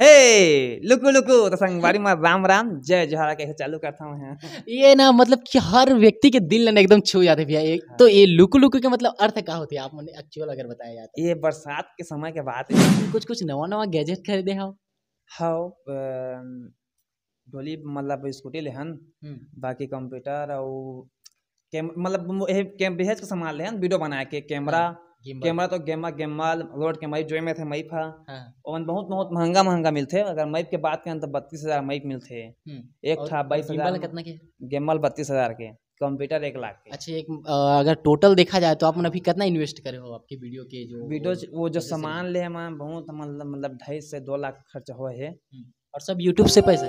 हे लुकु लुकु तो संगवारी में राम राम जय जोहार कैसे चालू करता हूँ। ये ना मतलब कि हर व्यक्ति के दिल ना एकदम छू जाते भैया। एक तो ये लुकु लुकु के मतलब अर्थ क्या होती है, आप मुझे एक्चुअल अगर बताया जाए तो। ये बरसात के समय के बाद है। कुछ नवा नवा गैजेट खरीदे हो? हाँ डोली मतलब स्कूटी लेहन बाकी कंप्यूटर और मतलब बेहद के सामान लेहन वीडियो बना के कैमरा कैमरा तो गेमल रोड के मैप जो में थे मैप और बहुत बहुत महंगा महंगा मिलते। अगर मैप के बात करें तो 32,000 मैप मिलते। एक था 22,000 कितना के गेमल 32,000 के, कंप्यूटर 1 लाख के। अच्छा एक अगर टोटल देखा जाए तो आप अभी कितना इन्वेस्ट करे हो आपके वीडियो के जो वो जो सामान ले हम बहुत मतलब 2.5 से 2 लाख खर्च हुआ है और सब यूट्यूब से पैसा।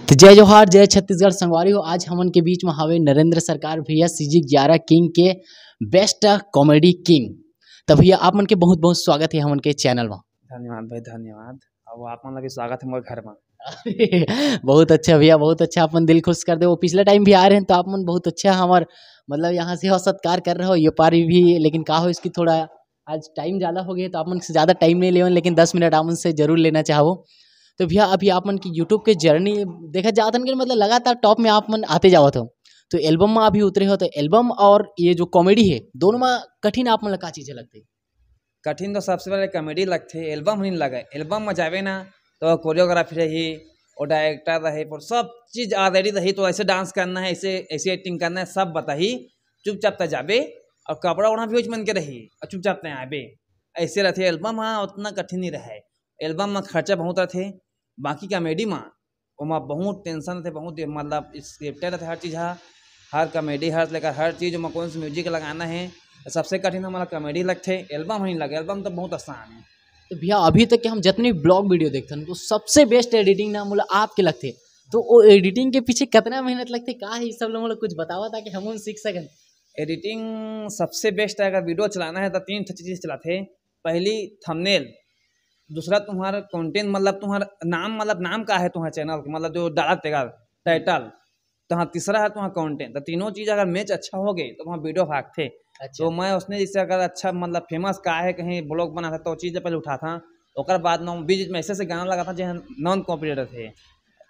तो जय जोहार जय छत्तीसगढ़ संगवारी हो। आज हमन के बीच में हवे नरेंद्र सरकार भैया CG11 किंग के बेस्ट कॉमेडी किंग। तो भैया आप मन के बहुत बहुत स्वागत है हमन के चैनल में। धन्यवाद भाई धन्यवाद। अब आप मन लगे स्वागत है मोर घर में। बहुत अच्छा भैया बहुत अच्छा, अपन दिल खुश कर दे। वो पिछले टाइम भी आ रहे हैं तो आप मन बहुत अच्छा हमार मतलब यहाँ से सत्कार कर रहे हो ये पारी भी। लेकिन का हो इसकी थोड़ा आज टाइम ज़्यादा हो गया तो आप मन से ज़्यादा टाइम नहीं ले, लेकिन 10 मिनट आप मन से जरूर लेना चाहो। तो भैया अभी आप मन की यूट्यूब के जर्नी देखा जाता है मतलब लगातार टॉप में आप मन आते जावत हो। तो एल्बम में अभी उतरे हो तो एल्बम और ये जो कॉमेडी है दोनों में कठिन आप मन का चीज़ें लगती? कठिन तो सबसे पहले कॉमेडी लगते, एल्बम नहीं लगे। एल्बम में जावे ना तो कोरियोग्राफी रही और डायरेक्टर रहे और सब चीज़ ऑलरेडी रही। तो ऐसे डांस करना है, ऐसे ऐसे एक्टिंग करना है, सब बताही। चुपचाप तक जाबे और कपड़ा उड़ा भी मन के रही और चुपचाप तक आबे ऐसे रहते। एल्बम हाँ उतना कठिन नहीं रहे। एल्बम में खर्चा बहुत रहते, बाकी कॉमेडी में वहाँ बहुत टेंशन थे, बहुत मतलब स्क्रिप्टेड रहते हर चीज़। हर कॉमेडी हर लेकर हर चीज़ में कौन सी म्यूजिक लगाना है सबसे कठिन हमारा कॉमेडी लगते। एल्बम नहीं लगे, एल्बम तो बहुत आसान है। तो भैया अभी तक के हम जितनी ब्लॉग वीडियो देखते हैं तो सबसे बेस्ट एडिटिंग ना मतलब आपके लगते। तो वो एडिटिंग के पीछे कितना मेहनत लगती क्या है सब लोग मतलब कुछ बतावा ताकि हम सीख सकें। एडिटिंग सबसे बेस्ट है। अगर वीडियो चलाना है तो 3 चीज़ चलाते। पहली थंबनेल, दूसरा तुम्हारा कंटेंट मतलब तुम्हारा नाम मतलब नाम का है तुम्हारे चैनल का मतलब जो डालते टाइटल। तो हाँ तीसरा है तुम्हारा कंटेंट। तो तीनों चीज़ अगर मैच अच्छा हो गए तो वहाँ वीडियो भागते। अच्छा। तो मैं उसने जैसे अगर अच्छा मतलब फेमस का है कहीं ब्लॉग बना था तो चीज़ पहले उठा था। और बाद बीच में ऐसे गाना लगा था जो नॉन कॉपीराइट थे,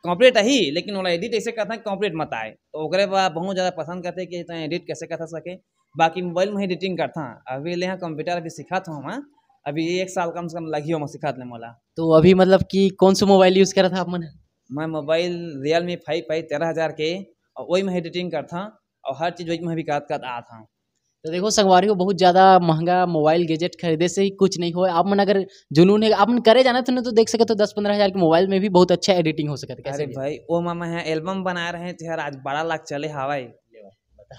कॉपीराइट ही लेकिन वो एडिट ऐसे करता है कॉपीराइट मत आए। तो ओकरे बाद बहुत ज़्यादा पसंद करते कि एडिट कैसे कर सके। बाकी मोबाइल में ही एडिटिंग करता। अभी ले यहाँ कंप्यूटर अभी सिखा था मैं, अभी 1 साल कम से कम लगी हो मैं सिखा ले मोला। तो अभी मतलब कि कौन सा मोबाइल यूज़ करा था आप मन? मैं मोबाइल Realme 5 है 13,000 के और वही में एडिटिंग करता और हर चीज़ वही में भी कर आ था। तो देखो संगवारी को बहुत ज़्यादा महंगा मोबाइल गैजेट खरीदे से ही कुछ नहीं हो। आप मन अगर जुनून है आप मन करे जाना तो देख सके तो 10-15 हज़ार के मोबाइल में भी बहुत अच्छा एडिटिंग हो सकता है। अरे भाई वो मामा यहाँ एल्बम बना रहे थे यार, आज 12 लाख चले हवाई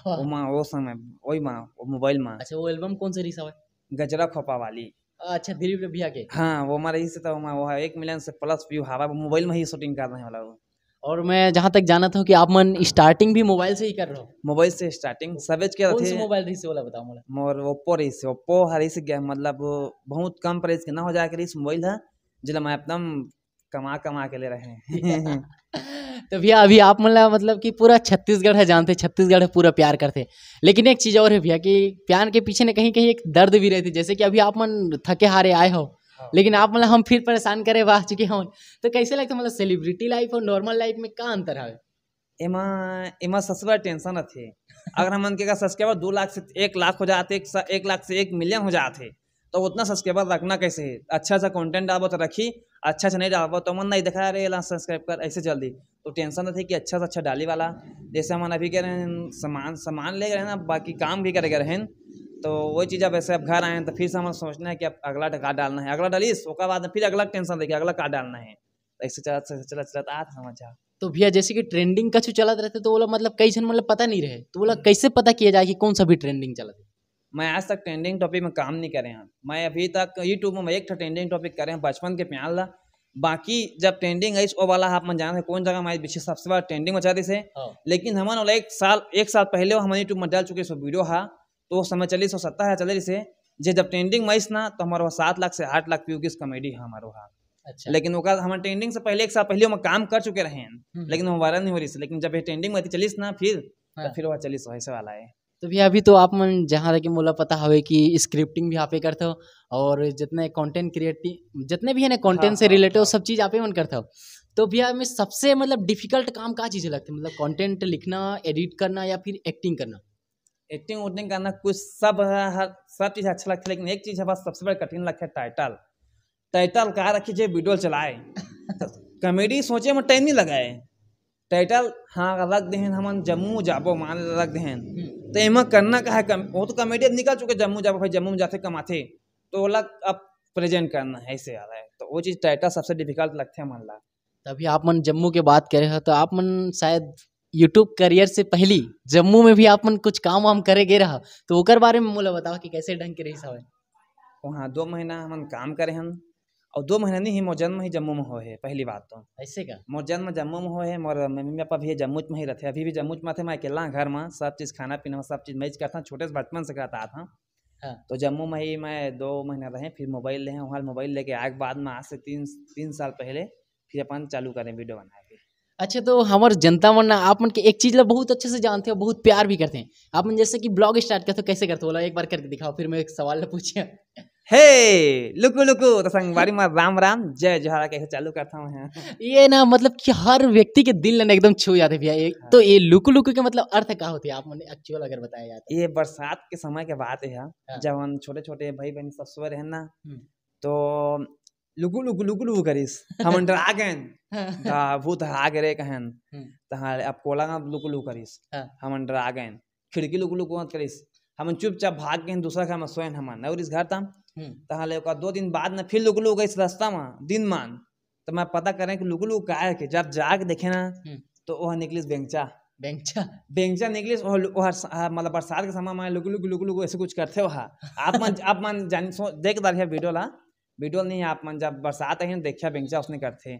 वो समय वही माँ मोबाइल में। अच्छा वो एल्बम कौन सी रिसा है? गजरा खोपा वाली। अच्छा दिलीप भैया के। हाँ वो हमारे ही से तो वो 1 मिलियन से प्लस व्यू हवा मोबाइल में ही शूटिंग कर रहे हैं वाला। और मैं जहाँ तक जाना था कि आप मन स्टार्टिंग भी मोबाइल से ही कर रहे हो? मोबाइल से स्टार्टिंग सब क्या कौन सा मोबाइल रही से वाला बताओ मुझे। मोर ओप्पो रही से, ओप्पो हरी से गया मतलब बहुत कम प्राइस के ना हो जाए इस मोबाइल है जिला मैं एकदम कमा के ले रहे हैं। तो भैया अभी आप मतलब कि पूरा छत्तीसगढ़ है जानते, छत्तीसगढ़ है पूरा प्यार करते। लेकिन एक चीज़ और है भैया कि प्यार के पीछे न कहीं कहीं एक दर्द भी रहती। जैसे कि अभी आप मन थके हारे आए हो लेकिन आप मतलब हम फिर परेशान करे वाह चुके हम। तो कैसे लगता मतलब सेलिब्रिटी लाइफ और नॉर्मल लाइफ में क्या अंतर है? एमा सबसे बड़ा टेंशन थे। अगर हम के सब्सक्राइबर 2 लाख से 1 लाख हो जाते, 1 लाख से 1 मिलियन हो जाते तो उतना सब्सक्राइबर रखना कैसे है। अच्छा कंटेंट डालो तो रखी, अच्छा नहीं डालो तो मन नहीं देखा रहे सब्सक्राइब कर ऐसे जल्दी। तो टेंशन थे कि अच्छा से अच्छा डाली वाला। जैसे हम अभी कह रहे हैं सामान ले गए ना, बाकी काम भी करे रहे तो वही चीज़ अब ऐसे अब घर आए तो फिर से हमें सोचना है कि अब अगला का डालना है, अगला डालिए उसके बाद फिर अगला टेंशन देखिए अगला का डालना है। ऐसे चला आ समझा। तो भैया जैसे कि ट्रेंडिंग कछु चलत रहते तो बोला मतलब कई जन मतलब पता नहीं रहे तो बोला कैसे पता किया जाए कि कौन सा भी ट्रेंडिंग चलत है? मैं आज तक ट्रेंडिंग टॉपिक में काम नहीं करे हैं। मैं अभी तक यूट्यूब में एक ट्रेंडिंग टॉपिक करे हैं बचपन के प्यार ला। बाकी जब ट्रेंडिंग आई वो वाला आप मन जाने कौन जगह हमारे पीछे सबसे बड़ा ट्रेंडिंग मचा दी से। लेकिन हमन वाला 1 साल पहले हम यूट्यूब में डाल चुके सो वीडियो हा तो समय चली 170 है चले से। जब ट्रेंडिंग में ना तो हमारे 7 लाख से 8 लाख व्यू की कॉमेडी है हमारे वहाँ। अच्छा। लेकिन ओकर हमारे ट्रेंडिंग से पहले 1 साल पहले हम काम कर चुके रहे हैं, लेकिन वो वायरल नहीं हो रही, लेकिन जब ये ट्रेंडिंग में चलिस ना फिर हाँ। तो फिर वो चलिस वैसे वाला है। तो भैया अभी तो आप मन जहाँ तक कि मोला पता हवे कि स्क्रिप्टिंग भी आप ही करते हो और जितने कंटेंट क्रिएटिव जितने भी है ना कंटेंट से रिलेटेड सब चीज़ आप ही मन करते हो। तो भैया में सबसे मतलब डिफिकल्ट काम क्या चीज़ लगती है, मतलब कंटेंट लिखना, एडिट करना या फिर एक्टिंग करना? एक्टिंग उटिंग करना कुछ सब हर सब चीज़ अच्छा लगता है, लेकिन एक चीज़ है बस सबसे बड़ा कठिन लगता है टाइटल। टाइटल कहाँ रखी जो वीडियो चलाए कॉमेडी सोचे में टाइम नहीं लगाए। टाइटल हाँ रख देहन हमन जम्मू जाबो मान रख देहन तो एमा करना का है वो तो कॉमेडी निकल चुके जम्मू जाबो भाई जम्मू में जाते कमाते तो ओला अब प्रेजेंट करना है ऐसे आ रहा है, तो वो चीज़ टाइटल सबसे डिफिकल्ट लगता है मन ला। तभी आप मन जम्मू के बात करे हो तो आप मन शायद यूट्यूब करियर से पहली जम्मू में भी आप मन कुछ काम वाम करे गे रहा, तो ओकर बारे में मोला बताओ कि कैसे ढंग के रही हवे। वहाँ 2 महीना हमन काम करे हन और 2 महीना नहीं मोर जन्म ही जम्मू में हो है। पहली बात तो ऐसे का मोर जन्म जम्मू में हो है, मोर मम्मी पापा भी जम्मू में ही रहते, अभी भी जम्मू में थे। मैं अकेला घर में सब चीज़ खाना पीना सब चीज़ मैं करता छोटे से बचपन से करता था। हाँ। तो जम्मू में ही मैं 2 महीना रहे, फिर मोबाइल ले वहाँ मोबाइल लेके आए के बाद में आज से 3 साल पहले फिर अपन चालू करें वीडियो बना के। अच्छा, तो हमार जनता मन आप मन के एक चीज ला बहुत अच्छे से जानते हो, बहुत प्यार भी करते हैं आप मन, जैसे कि ब्लॉग स्टार्ट करते हो कैसे करते हो, बोला एक बार करके दिखाओ फिर मैं एक सवाल पूछिए। हे लुकु लुकु तो संगवारी में राम राम जय जोहारा कैसे चालू करता हूँ यहाँ। ये ना मतलब कि हर व्यक्ति के दिल ने एकदम छू जाते भैया। हाँ। तो ये लुकु लुकु के मतलब अर्थ क्या होती है आप मन एक्चुअल अगर बताया जाए तो? ये बरसात के समय के बात है हाँ। जब हम छोटे छोटे भाई बहन सब सोए रहे ना हम्म। तो लुकु लुकु लुकु लुकु करिस हम डरा गए दा भूत आ गए कहन तहां अब कोला लुकु लुकु करिस हाँ। हम डरा गए खिड़की लुकु लुकु मत करिस हम चुपचाप भाग गए दूसरा घर में सोए हम और इस घर था तहां ले 2 दिन बाद में फिर लुकु लुकु गई रास्ता में दिन मान तो मैं पता करें कि लुकु लुकु का है कि जब जाग देखे ना तो वह निकलिस बेंचा बेंचा बेंचा निकलिस मतलब बरसात के समय में लुकु लुकु लुकु लुकु ऐसे कुछ करते हो आप मन जान देख रहे वीडियो नहीं आप मन जब बरसात है देखिया बेंचा उसने करते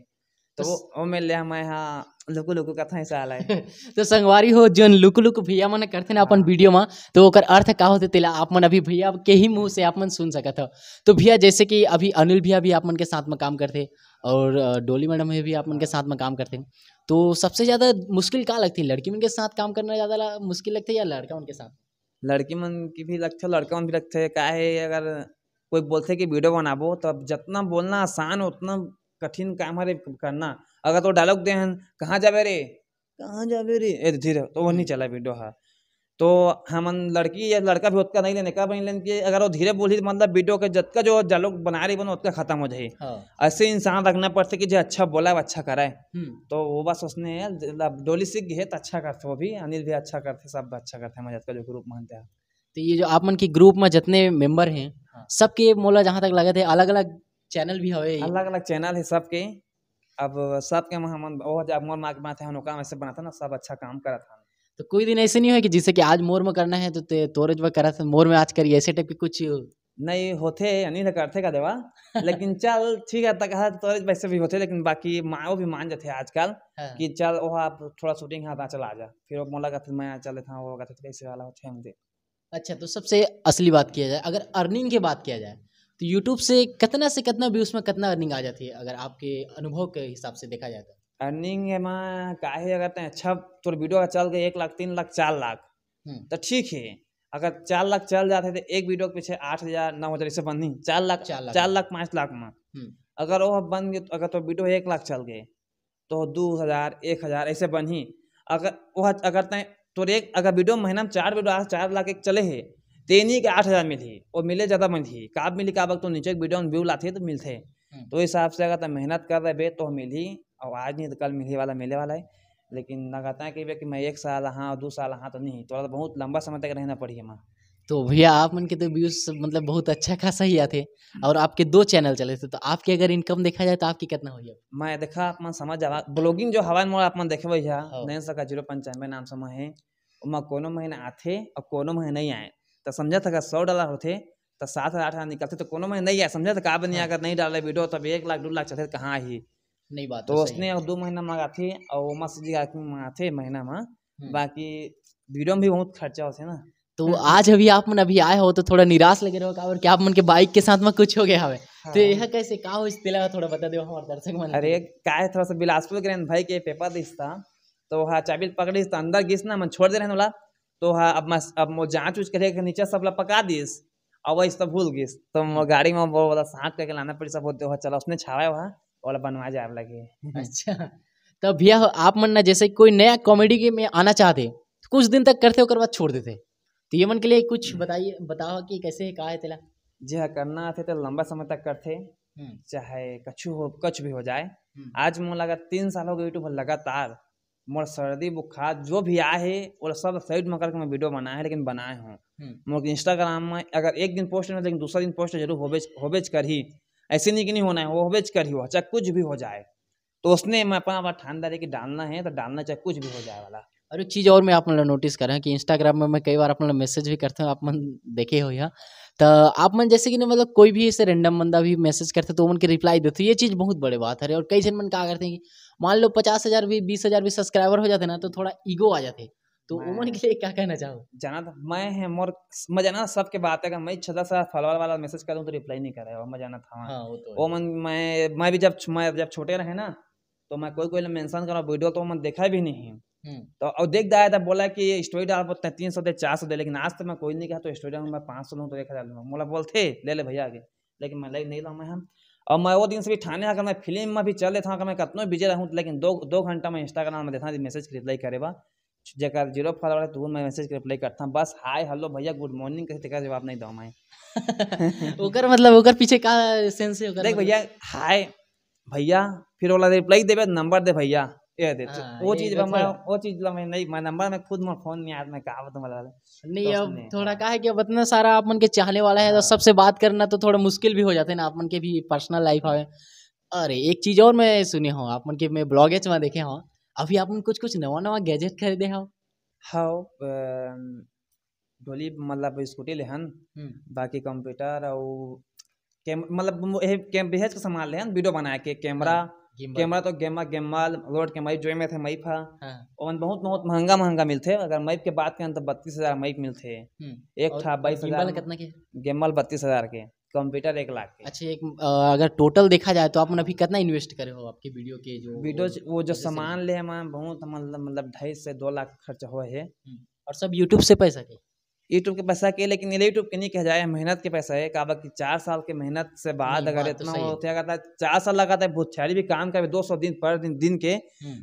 तो वो मैं ले मैं हाँ लुकु लुकु कथा ऐसा आला है। तो संगवारी हो जो लुकु लुकु भैया मन करते ना अपन वीडियो में, तो ओकर अर्थ का होते तेला आप मन अभी भैया के ही मुंह से आप मन सुन सकत हो। तो भैया जैसे कि अभी अनिल भैया भी आप मन के साथ में काम करते और डोली मैडम भी आप मन के साथ में काम करते, तो सबसे ज्यादा मुश्किल क्या लगती है, लड़की मन के साथ काम करना ज्यादा मुश्किल लगता है या लड़का उनके साथ? लड़की मन की भी लगते है लड़का मन भी लगते है, क्या है अगर कोई बोलते कि वीडियो बनाबो तो जितना बोलना आसान उतना कठिन काम है करना। अगर तो डायलॉग दे कहाँ जाबे रे ए धीरे तो वो नहीं चला वीडियो है। तो हम लड़की या लड़का भी उतना नहीं लेने का बन लेने कि अगर वो धीरे बोली मतलब वीडियो के जितना जो डायलॉग बना रही बनो उतना खत्म हो जाए। ऐसे इंसान रखना पड़ता कि जो अच्छा बोला वो अच्छा कराए। तो वो बस उसने डोली सीख गए तो अच्छा करते, वो भी अनिल भी अच्छा करते, सब अच्छा करते हैं जो ग्रुप मानते हैं। तो ये जो आप मन की ग्रुप में जितने मेंबर हैं सबके मोला जहाँ तक लगे थे अलग अलग चैनल भी हवे, अलग अलग चैनल है सबके। अब सबके हम वो जब मोर मार्क बनाते हैं उनका वैसे बनाता ना सब अच्छा काम करा था। तो कोई दिन ऐसे नहीं है कि जैसे कि आज मोर में करना है तो तोरे जो करा था मोर में आज करिए ऐसे टाइप के कुछ नहीं होते नहीं करते का देवा लेकिन चल ठीक है तक तो वैसे भी होते, लेकिन बाकी वो भी मान जाते आजकल कि चल वो आप थोड़ा शूटिंग हाथ चला आ जा फिर वो मोला का मैं चले था वो कहते कैसे वाला होते हैं। अच्छा, तो सबसे असली बात किया जाए अगर अर्निंग की बात किया जाए तो यूट्यूब से कितना व्यूज में कितना अर्निंग आ जाती है अगर आपके अनुभव के हिसाब से देखा जाए तो? अर्निंग है मैं काहे अगर अच्छा तो वीडियो का चल गए 1 लाख 3 लाख 4 लाख तो ठीक है। अगर 4 लाख चल जाते थे एक वीडियो के पीछे 8,000 9,000 ऐसे बन नहीं 4 लाख 5 लाख में अगर वो बन गए अगर तो वीडियो 1 लाख चल गए तो 2,000 1,000 ऐसे बन ही। अगर वो अगर तो एक अगर वीडियो महीना में 4 वीडियो 4 लाख एक चले है तेनी के 8,000 मिली और मिले ज़्यादा मिली काब मिली का वक्त तो नीचे वीडियो में व्यू लाते तो मिलते। तो हिसाब से अगर मेहनत कर रहे बे तो मिली और आज नहीं तो कल मिले वाला है। लेकिन लगाता है कि मैं 1 साल हाँ 2 साल हाँ तो नहीं तो बहुत लंबा समय तक रहना पड़ी हमें। तो भैया आप मन के तो व्यूज मतलब बहुत अच्छा खासा ही आते और आपके 2 चैनल चले थे, तो आपके अगर इनकम देखा जाए तो आपकी कितना हुई? मैं देखा आप मन समझ जावा ब्लॉगिंग जो हवा मोड़ आप मन देखे नहीं सका 095 नाम समय है उमा कोनो महीना आते और कोनो महीना नहीं आए तो समझा था $100 होते तो 7,000 निकलते तो कोनो महीना नहीं आए समझा था का बनी अगर नहीं डाले वीडियो तब 1 लाख 2 लाख चलते कहाँ ही नहीं बात तो उसने 2 महीना मंगाते और मस्त जी मंगाते महीना में। बाकी वीडियो में भी बहुत खर्चा होते ना तो आज अभी आप मन अभी आए हो तो थोड़ा निराश लगे रहो का, और क्या आप मन के बाइक के साथ में कुछ हो गया हवे? तो यह कैसे का हो, इस तेला थोड़ा बता दो हमारे दर्शक मन के अरे लिए। काय थोड़ा सा बिलासपुर के भाई के पेपर दिस था, तो हाँ चाबी पकड़ी तो अंदर गिस ना, मैं छोड़ दे रहे वाला, तो हाँ अब वो जाँच उच करे नीचे सब ला पका दिस, और वही सब भूल गिस, तो वो गाड़ी में वो वाला सांट करके लाना पड़ी सब होते हो, चला उसने छावा वहाँ वाला बनवा जाए लगे। अच्छा, तब भैया आप मन ना जैसे कोई नया कॉमेडी के में आना चाहते तो कुछ दिन तक करते ओकर बाद छोड़ देते, तो ये मन के लिए कुछ बताइए, बताओ कि कैसे का है तेला। जी हाँ, करना थे तो लंबा समय तक करते, चाहे कछु भी हो जाए। आज मोर लगा 3 साल हो गए यूट्यूब पर लगातार, मोर सर्दी बुखार जो भी आए है वो सब साइड में करके मैं वीडियो बनाए है, लेकिन बनाए हूँ। मोर इंस्टाग्राम में अगर एक दिन पोस्ट नहीं, लेकिन दूसरा दिन पोस्ट जरूर होबेज कर ही, ऐसे नहीं कि नहीं होना है, वो होबेज कर ही हो, चाहे कुछ भी हो जाए। तो उसने मैं अपना ठानदार है कि डालना है तो डालना, चाहे कुछ भी हो जाए वाला। और एक चीज़ और मैं आप मतलब नोटिस कर रहे हैं कि इंस्टाग्राम में मैं कई बार अपना मैसेज भी करते हैं, आप मन देखे हो या, तो आप मन जैसे कि ना मतलब कोई भी ऐसे रैंडम बंदा भी मैसेज करते तो मन के रिप्लाई देते, ये चीज़ बहुत बड़ी बात है। और कई जन मन क्या करते हैं कि मान लो 50,000 भी 20,000 भी सब्सक्राइबर हो जाते ना तो थोड़ा ईगो आ जाते, तो उमन के लिए क्या कहना चाहो? जाना था मैं है मोर, मैं जाना सबके बात है, मैं 6,000 फॉलोअर वाला मैसेज करूँ तो रिप्लाई नहीं कर रहा है, मैं जाना था। हाँ वो तो वो मन मैं भी जब छोटे रहे ना, तो मैं कोई मेंशन करा वीडियो तो मैं देखा भी नहीं, तो और देख दाया था, बोला कि स्टोरी डाल 300 दे 400 दे, लेकिन आज तक मैं कोई नहीं कहा, तो स्टोरी डालूँ मैं 500 लूँ तो 1,000 लूँगा, मोला बोलते ले ले भैया आगे, लेकिन मैं नहीं लाऊँ मैं हम। और मैं वो दिन से भी ठाने अगर मैं फिल्म में भी चल लेता हूँ, अगर मैं कितना बिजी रहूँ, लेकिन 2 घंटा मैं इंस्टाग्राम में देखा मैसेज के रिप्लाई करे बा, जगह 0 फॉलोवर है तो मैं मैसेज के रिप्लाई करता हूँ, बस हाय हेलो भैया गुड मॉर्निंग कहते का जवाब नहीं दूँ मैं। ओकर मतलब ओकर पीछे का सेंस है? देख भैया हाय भैया, फिर वाला रिप्लाई देवे नंबर दे भैया, ये दे वो चीज मैं नहीं, मैं नंबर में खुद में फोन में याद में कहा मतलब नहीं। अब थोड़ा का है कि अब इतना सारा आप मन के चाहने वाला है तो सबसे बात करना तो थोड़ा मुश्किल भी हो जाता है ना, आप मन के भी पर्सनल लाइफ है। अरे एक चीज और मैं सुनी हूँ, आप मन के मैं ब्लॉग में देखे हूँ अभी आप मन कुछ नवा गैजेट खरीदे हो? हाँ डोली मतलब स्कूटी लेहन, बाकी कंप्यूटर और मतलब बेहद के सामान लेहन, वीडियो बना के कैमरा तो गेमल रोड के माइक जो में थे माइक और बहुत महंगा मिलते, अगर माइक के बात करें तो 32,000 माइक मिलते, एक था 22,000 कितना के गेमल 32,000 के, कंप्यूटर 1 लाख के। अच्छा, एक अगर टोटल देखा जाए तो आप अभी कितना इन्वेस्ट करे हो आपके वीडियो के वो जो सामान ले हम बहुत मतलब 2.5 से 2 लाख खर्च हुआ है, और सब यूट्यूब से पैसा के? यूट्यूब के पैसा के, लेकिन यूट्यूब के नहीं कहा जाए, मेहनत के पैसा है, काबा की 4 साल के मेहनत से बाद अगर इतना होता है 4 साल लगाता है, बहुत भी काम करे 200 दिन पर दिन के,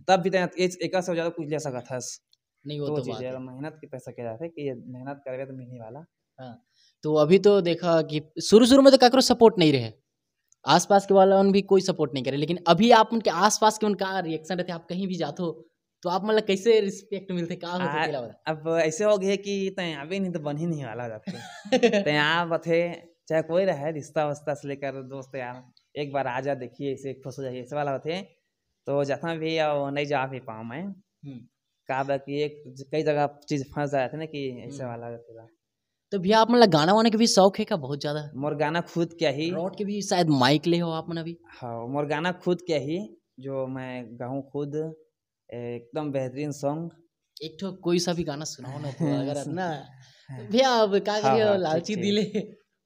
तब भी एक से ज्यादा कुछ ले सकता था नहीं। वो तो चीज है, मेहनत के पैसा कह रहा था कि मेहनत करे तो मिलने वाला। हाँ, तो अभी तो देखा कि शुरू में तो काकरो सपोर्ट नहीं रहे, आसपास के वाला भी कोई सपोर्ट नहीं करे, लेकिन अभी आप उनके आसपास के उनका रिएक्शन रहते, आप कहीं भी जाते हो तो आप मतलब कैसे रिस्पेक्ट मिलते, का होते? अब ऐसे हो गए कि तैयार भी नहीं तो बन ही नहीं वाला जाते तैयार बथे, चाहे कोई रहे रिश्ता वस्ता से लेकर दोस्त यार, एक बार आ जा देखिए ऐसे खुश हो जाइए ऐसे वाला होते, तो जहाँ भी नहीं जा भी पाऊँ मैं, कहा कि एक कई जगह चीज फंस जाए थे ना कि ऐसे वाला रहता। तो भैया आप मतलब गाना वाने के भी शौक है का? बहुत ज्यादा। मोर गाना खुद क्या ही रोड के भी शायद माइक ले हो आप मन अभी? हाँ, मोर गाना खुद क्या ही जो मैं गाऊँ खुद, एकदम बेहतरीन सॉन्ग, एक तो कोई सा भी गाना सुनाओ ना तो अगर ना भैया अब क्या करिए, लालची दिले।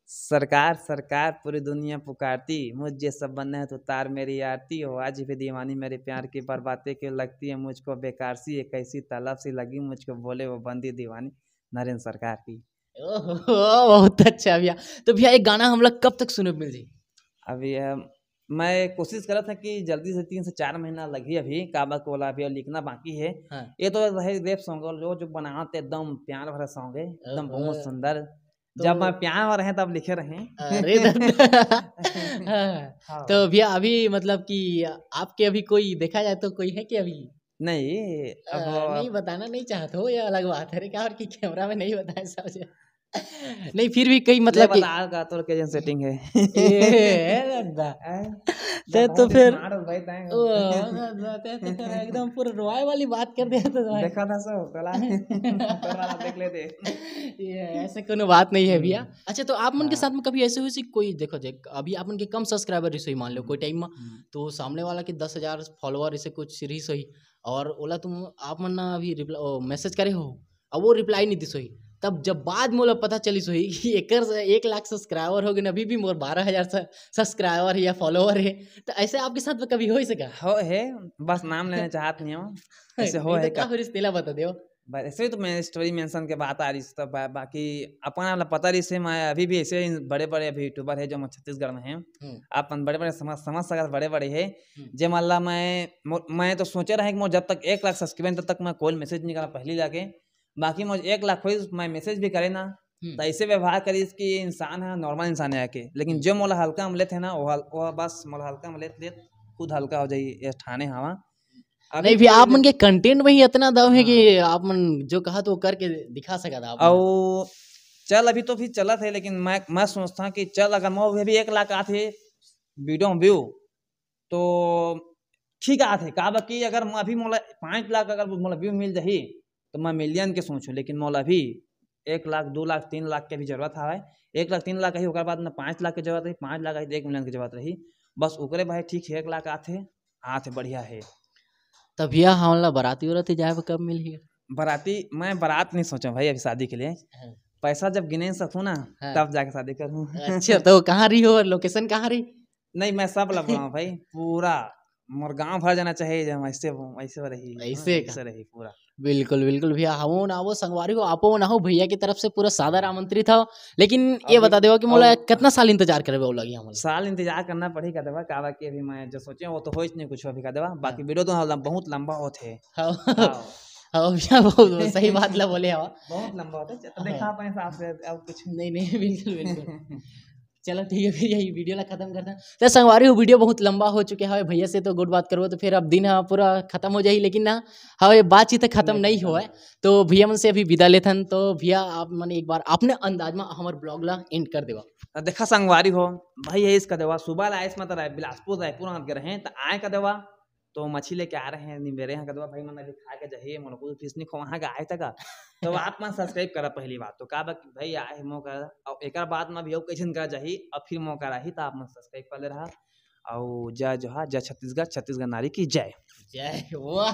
सरकार पूरी दुनिया पुकारती, मुझ जैसा बनना है तो तार मेरी आरती हो, आज भी दीवानी मेरे प्यार की बर्बादे क्यों लगती है मुझको बेकार सी, एक ऐसी तलब सी लगी मुझको, बोले वो बंदी दीवानी नरेंद्र सरकार की। ओहो बहुत अच्छा भैया। तो भैया एक गाना हम लोग कब तक सुने मिल जाए? अभी मैं कोशिश कर रहा था कि जल्दी से 3 से 4 महीना लगी, अभी काबा कोला अभी और लिखना बाकी है। हाँ। ये तो रहे रेप सॉन्ग जो बनाते एकदम प्यार भरा सॉन्ग है, एकदम बहुत सुंदर, जब मैं प्यार में रहे तब लिखे रहे। अरे हाँ। तो भैया अभी मतलब कि आपके अभी कोई देखा जाए तो कोई है कि अभी नहीं? अब नहीं बताना नहीं चाहते हो, ये अलग बात है क्या, और कि कैमरा में नहीं बताया सब नहीं फिर भी कई मतलब कि बताएगा तो कैसे सेटिंग है तो फिर एकदम पूरा रोए वाली बात कर दिया तो देखा था सब देख लेते ये ऐसे कोनो बात नहीं है भैया। अच्छा, तो आप मन के साथ में कभी ऐसे हुई कोई देखो अभी आप मन के कम सब्सक्राइबर रही मान लो कोई टाइम में, तो सामने वाला के 10,000 फॉलोअर ऐसे कुछ सीरीज हुई और ओला तुम आप मन ना अभी मैसेज करे हो और वो रिप्लाई नहीं दी सोई, तब जब बाद मोला पता चली सोही कि एकर 1 लाख सब्सक्राइबर हो गए, अभी भी मोर 12,000 सब्सक्राइबर है या फॉलोवर है, तो ऐसे आपके साथ कभी हो सका? हो है, बस नाम लेना चाहत नहीं हूँ। ऐसे हो नहीं है तो का फिर तेला बता दो। ऐसे ही तो मैं स्टोरी मेंशन के बात आ रही थी, तब बाकी अपन वाला पता रही से। मैं अभी भी ऐसे बड़े बड़े अभी यूट्यूबर है जो छत्तीसगढ़ में हैं, अपन बड़े बड़े समझ सकते बड़े बड़े है जो मतलब मैं तो सोचे रहे कि जब तक 1 लाख सब्सक्राइबर तब तक मैं कॉल मैसेज निकाला पहली जाके, बाकी मुझे 1 लाख हुई मैं मैसेज भी करे ना, तो ऐसे व्यवहार करी इसकी इंसान है, नॉर्मल इंसान है के। लेकिन जो मोला हल्का अमलेट है ना वो बस मोला हल्का अमलेट ले खुद हल्का हो जाइए ठाने हवा। नहीं भी आप मन के कंटेंट में ही इतना दम है कि आप मन जो कहा तो वो करके दिखा सका था। और चल अभी तो फिर चला थे, लेकिन मैं सोचता कि चल अगर मैं भी 1 लाख आते वीडियो व्यू तो ठीक आते का, बाकी अगर मैं अभी मोला 5 लाख अगर मोला व्यू मिल जाही तो मैं मिलियन के सोचूं। लेकिन मोला भी 1 लाख 2 लाख 3 लाख के भी जरूरत है। 1 लाख 3 लाख ही ओकर बाद में 5 लाख की जरूरत रही, 5 लाख 1 मिलियन की जरूरत रही, बस ओकरे भाई ठीक है 1 लाख आते बढ़िया है। तब भैया हमला बाराती उराती जाए कब मिली? बाराती मैं बारात नहीं सोचा भाई अभी शादी के लिए। पैसा जब गिने सकूँ ना तब जाके शादी करूँ। अच्छा तो कहाँ रही हो और लोकेशन कहाँ रही? नहीं मैं सब लग रहा हूँ भाई, पूरा मोर गांव भर जाना चाहिए जब ऐसे रही पूरा। बिल्कुल बिल्कुल भैया, हम ना वो संगवारी हो आपो ना हो, भैया की तरफ से पूरा सादर आमंत्रित हो। लेकिन ये बता दो कि मोला कितना साल इंतजार करे वो लगी? हम साल इंतजार करना पड़ेगा देवा कावा के अभी मैं जो सोचे वो तो हो नहीं कुछ अभी का देवा, बाकी वीडियो तो बहुत लंबा होते है। भैया बहुत सही बात ला बोले हवा, बहुत लंबा होता है, देखा अपने हिसाब से अब कुछ नहीं बिल्कुल बिल्कुल। चलो ठीक है फिर यही वीडियो ला खत्म करते हैं। तो संगवारी हो वीडियो बहुत लंबा हो चुके हैं भैया से तो गुड बात करो तो फिर अब दिन पूरा खत्म हो जाए, लेकिन ना हवे बातचीत खत्म नहीं हुआ है तो भैया मन से अभी विदा लेथन। तो भैया आप मन एक बार अपने अंदाज में हमारे ब्लॉग ला एंड कर देवा। देखा संगवारी हो भाई यही इसका देवा सुबह ला मत बिलासपुर रायपुर के रहे तो आए का देवा तो मछली लेके आ रहे हैं मेरे यहाँ का देवा भाई मन अभी खा के जाइए मन को फिश नहीं खो वहाँ का आए तक तो आप मन सब्सक्राइब करा पहली बात तो का भाई आए मौका और एक बाद में भी कैसे करा जाही और फिर मौका रही तो आप मन सब्सक्राइब कर ले रहा और जय जोहार, जय छत्तीसगढ़, छत्तीसगढ़ नारी की जय। जय वाह।